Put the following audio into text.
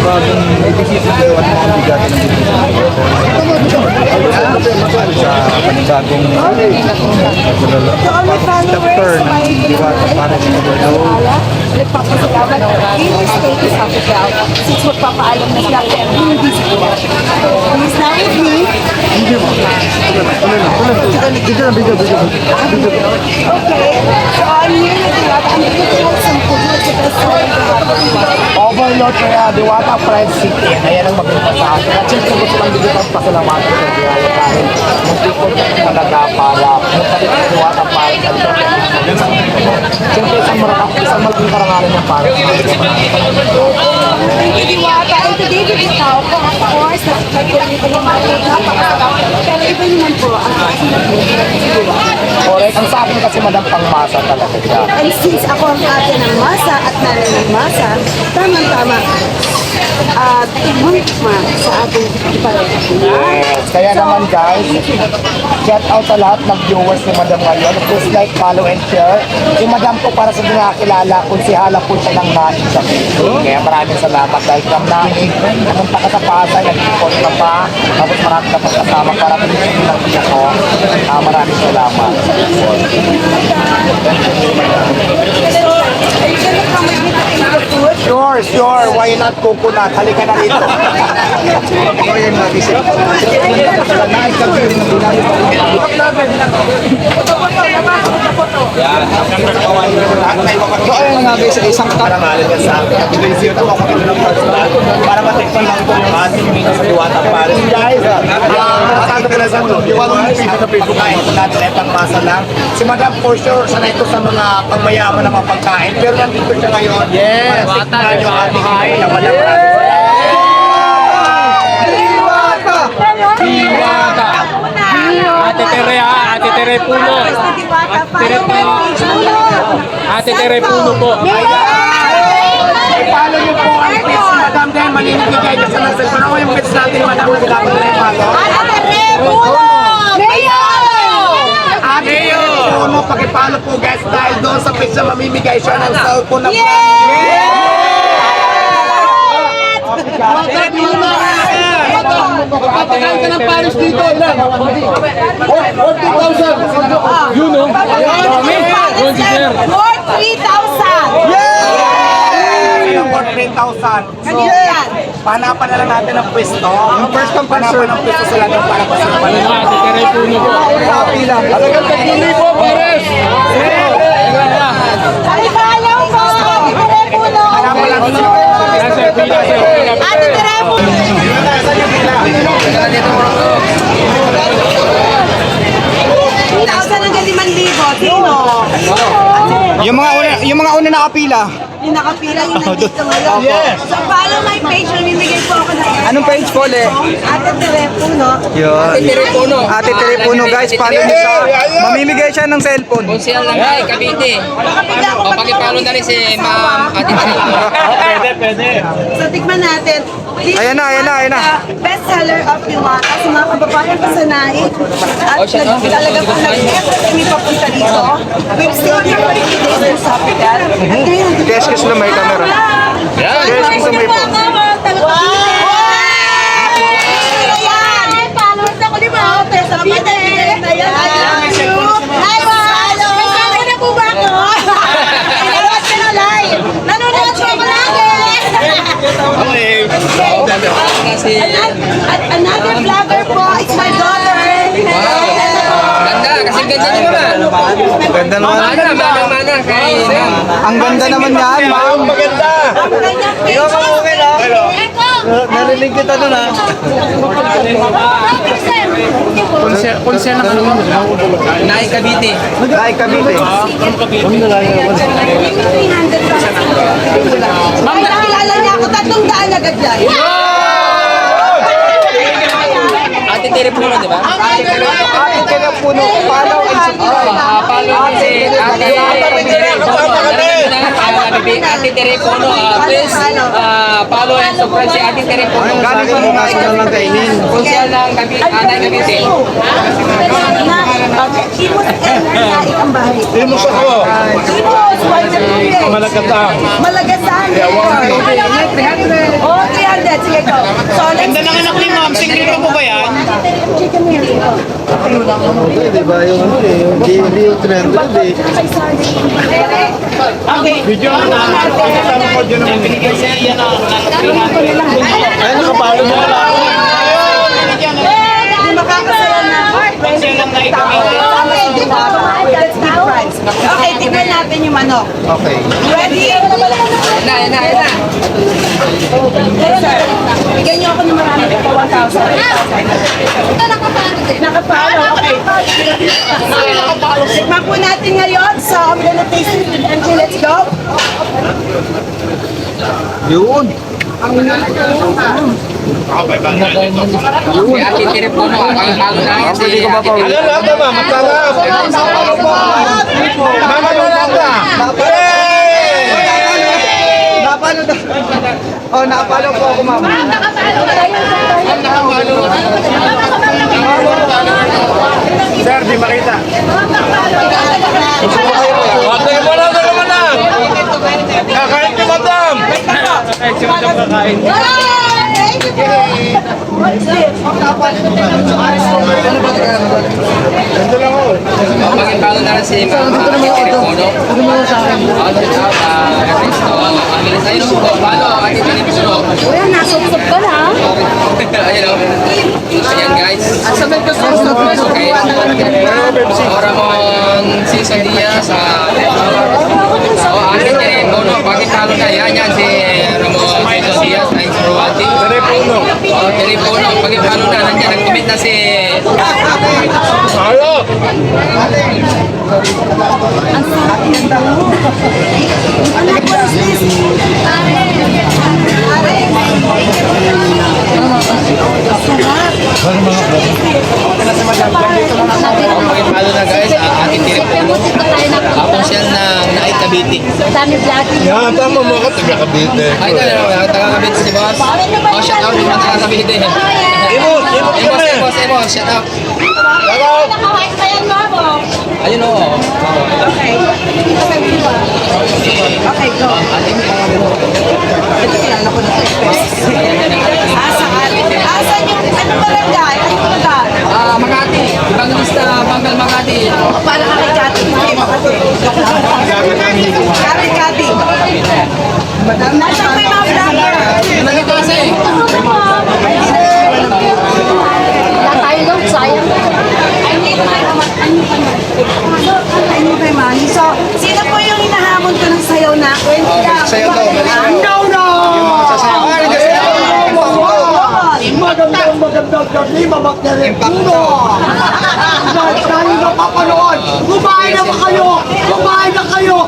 bagong ibigit na at mga bigat ng sa panibagong chapter ng Diwata para sa Pagdalo. Nagpapasalamat in the state of Africa since magpapaalam na sila pero hindi sila. He's now with me. Okay, so I'm here na Diwata. I'm here to have some food at the restaurant Diwata. Overload kaya Diwata Fried Chicken. Ayan ang maganda sa akin. At siyempre gusto lang bigyan ng pasalamatan sa Diwata dahil mag-ikot talaga para magpalit ng Diwata Fried Chicken. Siyempre isang malaking karangalan ng para Diwata, and today we will talk, of course, nagpapagod yung mga napakasarap. Pero iba naman po ang aking Diwata. correct. Ang sa akin kasi madam pangmasa talaga siya. And since ako ang ate ng masa at nanay ng masa, tamang-tama, tigman sa ating pareha. Yes. Kaya naman guys, shout out sa lahat ng viewers ni Madam ngayon. Please like, follow, and share. Si Madam po para sa nakakilala, konsihala po siya ng Naig sa Facebook. Kaya maraming salamat dahil from Naig, napunta ka sa Pasay, nag-report ka pa, tapos marami ka pang kasama para pinigil ng video ko. Maraming salamat. Sure. Why not coconut? Halika na dito. Ito yung nagisip. So ayun nga guys, isang karangalan yan sa akin. Ito ako ito ng personal para matikpan lang ito yung ating mino sa Diwata Paris. Guys, nakasado ko na sa ito. Diwata Paris sa Facebook kain. Ito natin ay pangmasa lang. Si Madam for sure, sanay ito sa mga pangmayaman ng mga pagkain. Pero nandito siya ngayon. Yes! Para tikman yung ating kain na walang Diwata! Ate Tere ha, Ate Tere Puno. Ate Tere Puno po. Follow niyo po ang page ni Madam dahil maninigay ka sa nasal. Pero yung page natin, Madam, kung dapat na yung follow. Ate Puno, pakipalo po guys dahil doon sa page na mamimigay siya ng cellphone na Patagal ka ng Paris dito, ilan? 40,000! Yun o? Yun si Sir. 3,000! Ayun, 3,000. So, panapan na lang natin ang pwesto. Yung first come panapan ng pwesto sila ng para pasipan. Ate Tere Puno po. Talagang tagpili po, Pares! Ay, paalam po! Ate Tere Puno! Panapan lang sila. Ate Tere Puno! 3,000 hanggang 5,000. Sino? Yung mga una nakapila. Yung nakapila yung nandito ngayon. So follow my page, namimigay po ako ng Anong page po ulit? Ate Tere Puno. Ate Tere Puno guys, follow niyo siya. Mamimigay siya ng cellphone. Konsyal lang ay Cavite. Nakapila ako O pakipalo na rin si Ma'am Ate Tere. So tignan natin. This Ayan na. Best seller of Diwata sa mga kababayan ko sa Naig. At talaga po nag-effort kami papunta dito. We've stayed here for 3 days sa hospital. At ngayon, Excuse na may camera. Excuse na may po. Followers ako di ba? Sa Cavite. Hi, Malo! Kasama na po ba ako? Nanonood ka na live. Nanonood ka na lagi. Kasi At another vlogger po is my daughter. ganda. Kasi ganda niyo ba? Ganda naman. Mana. Kay Ma'am. Ang ganda naman yan, ma'am. Maganda. Ang kanyang page. Narinig kita doon ha. Konsyal lang ano? Nai Cavite. Like Cavite. Ma'am, nakilala niya ako 300 agad yan. Ate Tere Puno, di ba? Ate Tere Puno, follow and subscribe. Follow si Ate Tere Puno. Ate Tere Puno. Please follow and subscribe si Ate Tere Puno. Galing pa rin nasa lang kainin. Konsyal ng Ate Cavite. Ang bahay. Timos ako! Timos, Malagatang! Malagasan. Oh, 300 Di ba yung ano eh, hindi yung trend eh. Okay. Video na kasama ko dyan naman. Ay, nakapalo mo lang. Hindi makakasaya na. Let's give prize. Okay, tignan natin yung manok. Okay. Ready? Yan na. Yes, sir. Bigyan niyo ako ng marami. 1,000. Nakapalo. Okay. Tikman po natin ngayon. So, I'm gonna taste it. Angie, let's go. Yun. Si Ate Tere Puno, palo na yan si Ate Tere. Ano lahat naman? Masarap! Mama na lahat! Napalo na. Oh, nakapalo po ako, ma'am. Sir, di makita. Okay, wala na naman na! Kakain ni Madam! Si Madam kakain. Ganda lang ako. Bakit palo na rin si Ate Tere Puno? Ayun po, palo, Ate Tere Puno. Kuya, nasuksok ka na. Ayun o. Ayan guys. Okay. Ramon Cesar Diaz sa Ate Tere Puno. Bakit palo na yan? Yan si Ramon Cesar Diaz na Inspirati. Tere Puno. Tere Puno. Bakit palo na? Nandiyan nag-commit na si Ayo! Bakit palo na guys? Ate Tere Puno. Official ng Naik Cavite. Yan, tama mo ka, taga Cavite. Ay, ito na. Taga-Cavite si boss. Oh, shout out naman taga-Cavite. Imos kami! Emos, shout out. Hello! Ayun o. Okay. Okay, go. Asan yung, ano barangay? Ano barangay? Makati. Ibang lista, Banggal Makati. Para ka kay Kati. Kati. Nasaan may mga vlogger? Nandito kasi. Ano kay Manny? So, sino po yung hinahamon ko ng sayaw na? Sayaw daw. No! Magandang gabi, Mama Tere Puno! Dahil napapanood, kumain na ba kayo? Kumain na kayo!